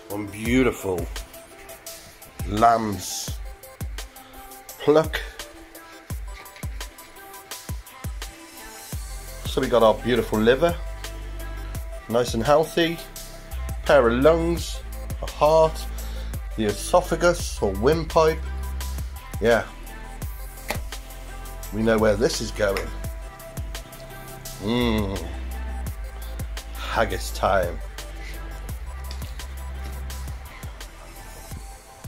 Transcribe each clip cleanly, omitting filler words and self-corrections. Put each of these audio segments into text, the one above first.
One beautiful lamb's pluck. So we got our beautiful liver, nice and healthy, pair of lungs, a heart, the esophagus or windpipe. Yeah, we know where this is going. Haggis time.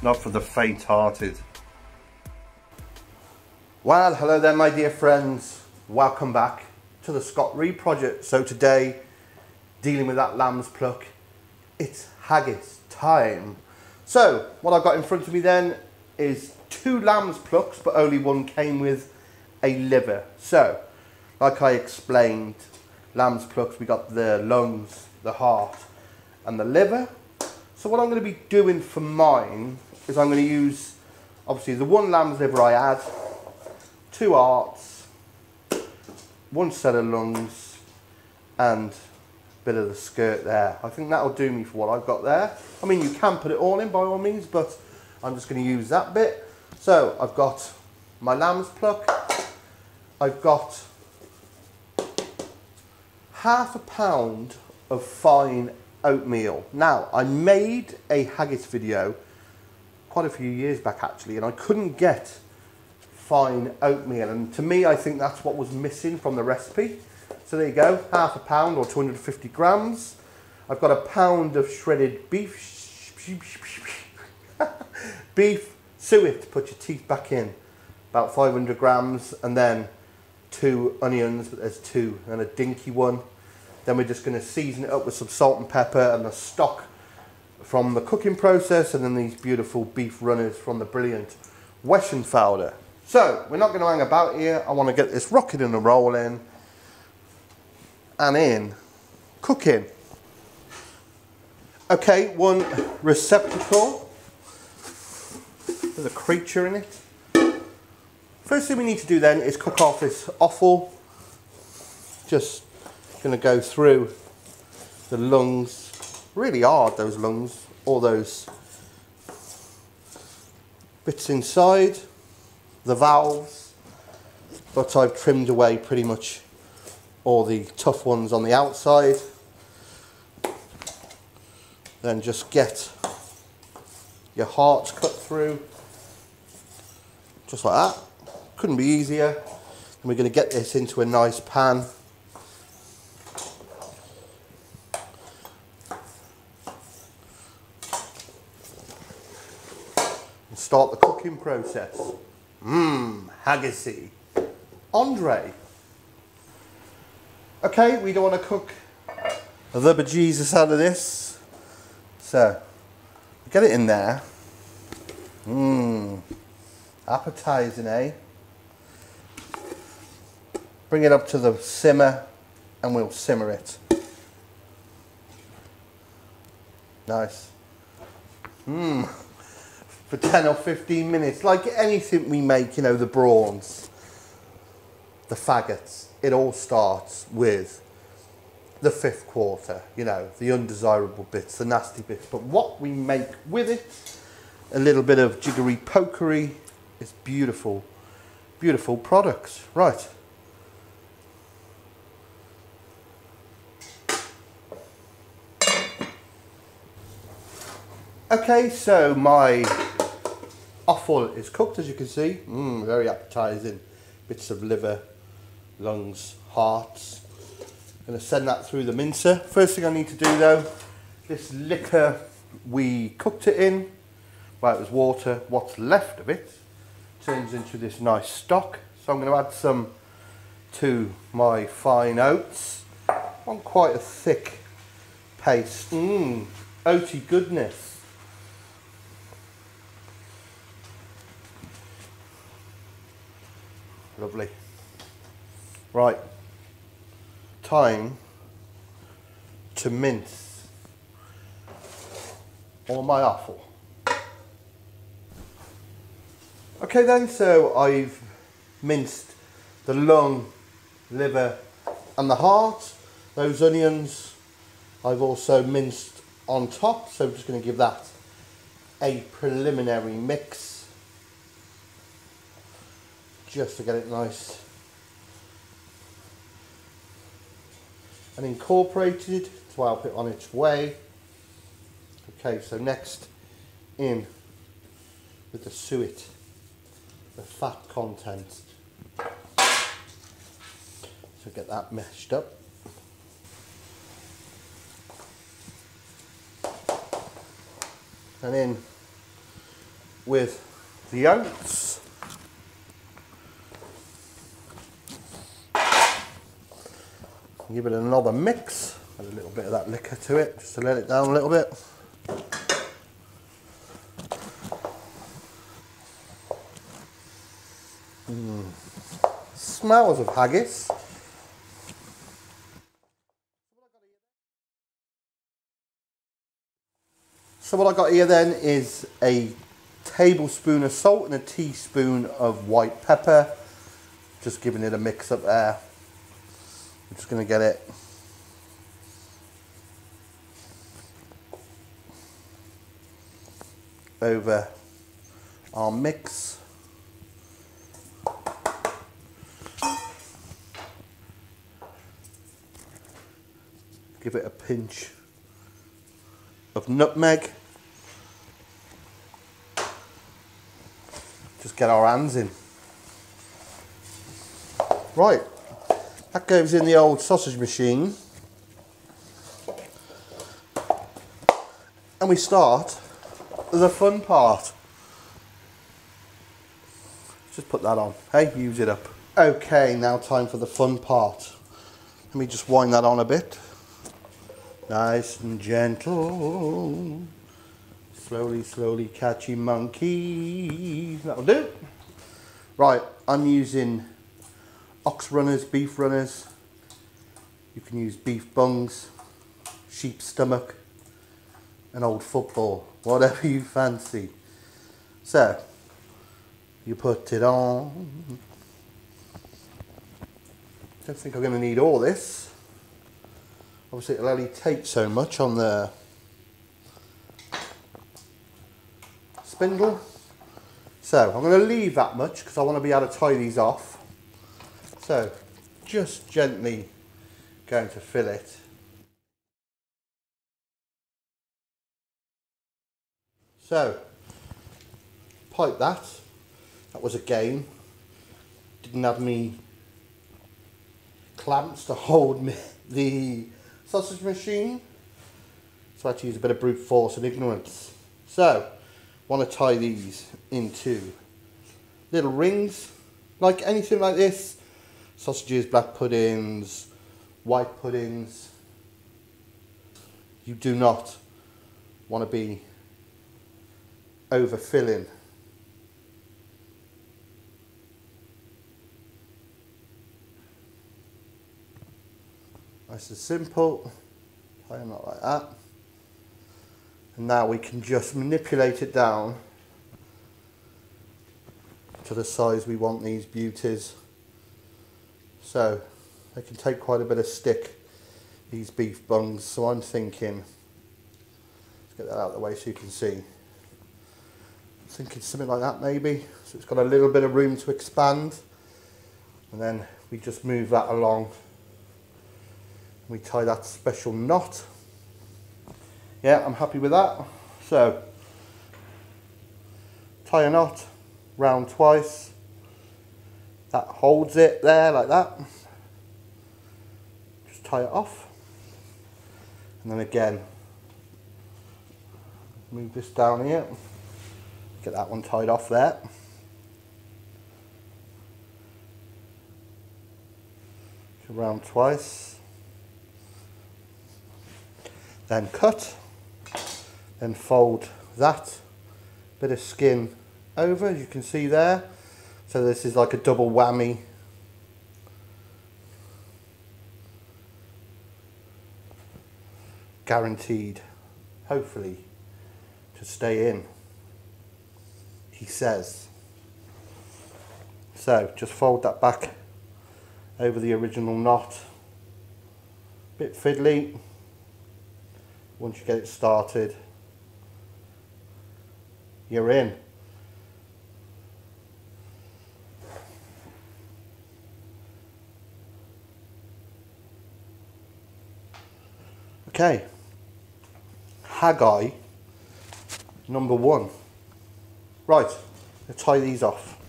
Not for the faint-hearted. Well, hello there my dear friends. Welcome back to the Scott Reed project. So today, dealing with that lamb's pluck, it's haggis time. So, what I've got in front of me then is 2 lamb's plucks, but only one came with a liver. So, like I explained, lamb's plucks, we got the lungs, the heart, and the liver. So what I'm going to be doing for mine is I'm going to use, obviously, the 1 lamb's liver I had, 2 hearts, 1 set of lungs, and a bit of the skirt there. I think that'll do me for what I've got there. I mean, you can put it all in by all means, but I'm just going to use that bit. So I've got my lamb's pluck. I've got half a pound of fine oatmeal. Now, I made a haggis video quite a few years back actually, and I couldn't get fine oatmeal, and to me I think that's what was missing from the recipe. So there you go, half a pound or 250 grams. I've got a pound of shredded beef, beef suet, put your teeth back in, about 500 grams, and then 2 onions, but there's 2, and a dinky one. Then we're just going to season it up with some salt and pepper and the stock from the cooking process, and then these beautiful beef runners from the brilliant Weshenfelder. So we're not going to hang about here. I want to get this rocking and rolling and in cooking. Okay, 1 receptacle. There's a creature in it. First thing we need to do then is cook off this offal. Just going to go through the lungs. Really hard, those lungs, all those bits inside, the valves, but I've trimmed away pretty much all the tough ones on the outside. Then just get your hearts cut through, just like that. Couldn't be easier. And we're going to get this into a nice pan. And start the cooking process. Haggisy. Andre. Okay, we don't want to cook the bejesus out of this. So, get it in there. Appetizing, eh? Bring it up to the simmer and we'll simmer it. Nice. For 10 or 15 minutes, like anything we make, you know, the prawns, the faggots, it all starts with the 5th quarter, you know, the undesirable bits, the nasty bits. But what we make with it, a little bit of jiggery pokery, is beautiful, beautiful products. Right. Okay, so my offal is cooked, as you can see. Very appetizing. Bits of liver, lungs, hearts. Going to send that through the mincer. First thing I need to do though, this liquor we cooked it in, well, it was water. What's left of it turns into this nice stock. So I'm going to add some to my fine oats. I want quite a thick paste. Oaty goodness. Lovely. Right, time to mince all my offal. Okay then, so I've minced the lung, liver and the heart. Those onions I've also minced on top, so I'm just going to give that a preliminary mix just to get it nice and incorporated to help it on its way. Okay, so next in with the suet, the fat content. So get that meshed up. And in with the oats. Give it another mix. Add a little bit of that liquor to it, just to let it down a little bit. Smells of haggis. So what I got here then is a tablespoon of salt and a teaspoon of white pepper. Just giving it a mix up there. I'm just going to get it over our mix. Give it a pinch of nutmeg. Just get our hands in. Right, that goes in the old sausage machine. And we start the fun part. Just put that on, hey, use it up. Okay, now time for the fun part. Let me just wind that on a bit. Nice and gentle. Slowly, slowly, catchy monkey. That'll do. Right, I'm using ox runners, beef runners. You can use beef bungs, sheep stomach, an old football, whatever you fancy. So, you put it on. Don't think I'm going to need all this. Obviously it'll only take so much on the spindle. So I'm going to leave that much because I want to be able to tie these off. So just gently going to fill it. So pipe that. That was a game. Didn't have me clamps to hold me the sausage machine, so I had to use a bit of brute force and ignorance. So want to tie these into little rings, like anything like this. Sausages, black puddings, white puddings. You do not want to be overfilling. Nice and simple, tie them up like that. And now we can just manipulate it down to the size we want these beauties. So they can take quite a bit of stick, these beef bungs. So I'm thinking, let's get that out of the way so you can see. I'm thinking something like that maybe. So it's got a little bit of room to expand. And then we just move that along. We tie that special knot. Yeah, I'm happy with that. So, tie a knot, round twice. That holds it there like that. Just tie it off. And then again, move this down here. Get that one tied off there. Round twice. Then cut, then fold that bit of skin over, as you can see there. So this is like a double whammy. Guaranteed, hopefully, to stay in, he says. So just fold that back over the original knot. Bit fiddly. Once you get it started, you're in. Okay, Haggai number 1. Right, let's tie these off.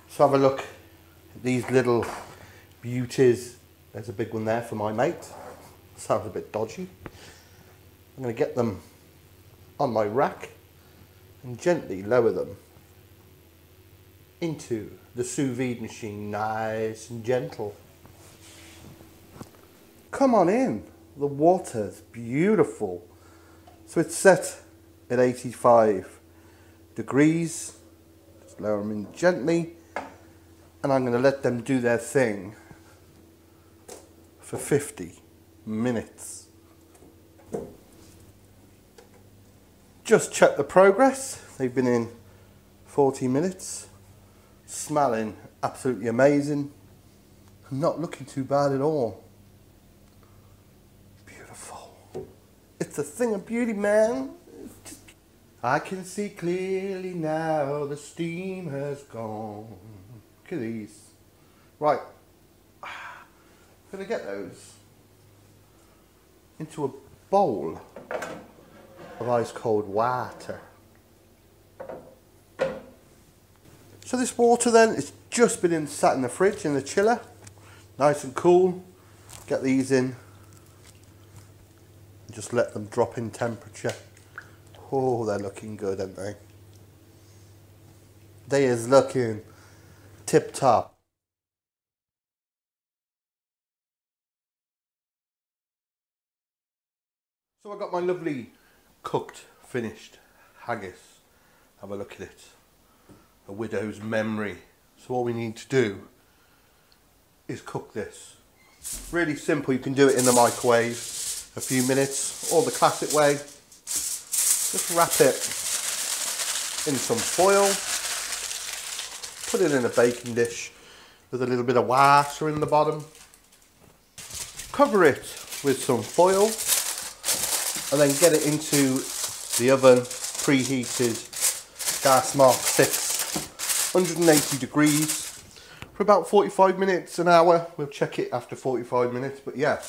So have a look at these little beauties. There's a big one there for my mate. Sounds a bit dodgy. I'm going to get them on my rack and gently lower them into the sous vide machine, nice and gentle. Come on in. The water's beautiful. So it's set at 85 degrees. Just lower them in gently. And I'm going to let them do their thing for 50 minutes. Just check the progress. They've been in 40 minutes. Smelling absolutely amazing. Not looking too bad at all. It's a thing of beauty, man. I can see clearly now the steam has gone. Look at these. Right. I'm going to get those into a bowl of ice cold water. So this water then, it's just been sat in the fridge in the chiller. Nice and cool. Get these in. Just let them drop in temperature. Oh, they're looking good, aren't they? They is looking tip top. So I got my lovely cooked, finished haggis. Have a look at it. A widow's memory. So all we need to do is cook this. Really simple. You can do it in the microwave. A few minutes, or the classic way. Just wrap it in some foil, put it in a baking dish with a little bit of water in the bottom, cover it with some foil, and then get it into the oven, preheated, gas mark 6, 180 degrees for about 45 minutes, an hour. We'll check it after 45 minutes, but yeah.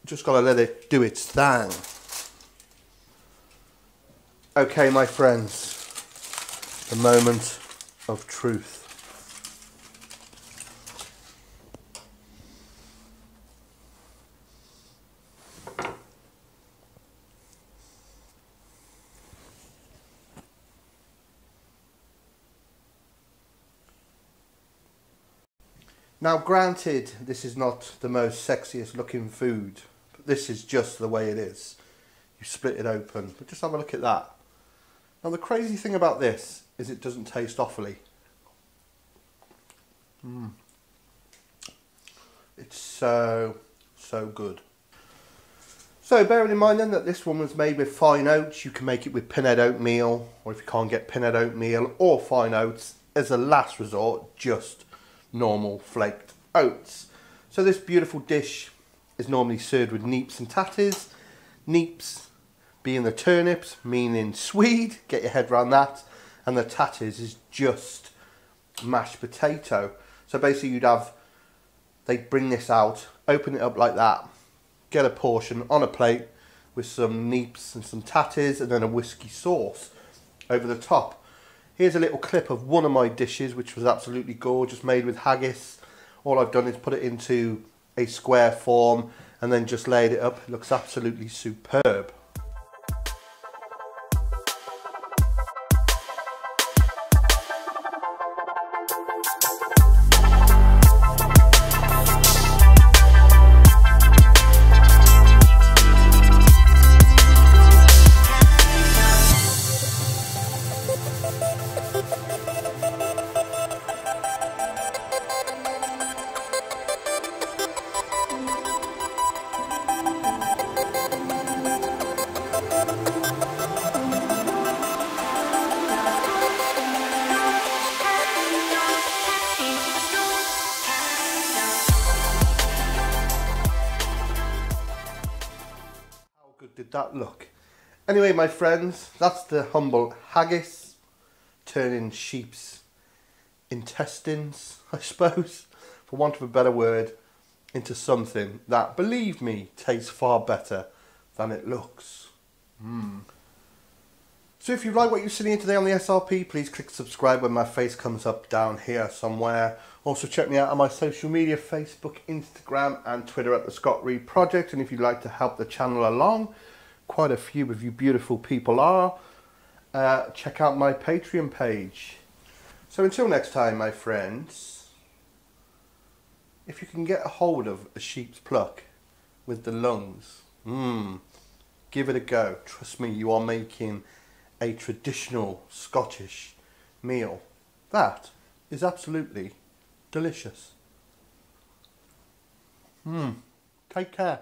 Just gotta let it do its thing. Okay, my friends, the moment of truth. Now, granted, this is not the most sexiest looking food. This is just the way it is. You split it open, but just have a look at that. Now the crazy thing about this is it doesn't taste awfully. It's so good. So bearing in mind then that this one was made with fine oats, you can make it with pinhead oatmeal, or if you can't get pinhead oatmeal or fine oats, as a last resort, just normal flaked oats. So this beautiful dish is normally served with neeps and tatties. Neeps being the turnips, meaning Swede, get your head around that, and the tatties is just mashed potato. So basically they'd bring this out, open it up like that, get a portion on a plate with some neeps and some tatties and then a whisky sauce over the top. Here's a little clip of one of my dishes, which was absolutely gorgeous, made with haggis. All I've done is put it into a square form and then just laid it up. It looks absolutely superb. with that look. Anyway, my friends, that's the humble haggis, turning sheep's intestines, I suppose, for want of a better word, into something that, believe me, tastes far better than it looks. So if you like what you're seeing here today on the SRP, please click subscribe when my face comes up down here somewhere. Also check me out on my social media, Facebook, Instagram and Twitter at the Scott Reed Project. And if you'd like to help the channel along, quite a few of you beautiful people are, check out my Patreon page. So until next time, my friends, if you can get a hold of a sheep's pluck with the lungs, give it a go. Trust me, you are making a traditional Scottish meal that is absolutely delicious. Take care.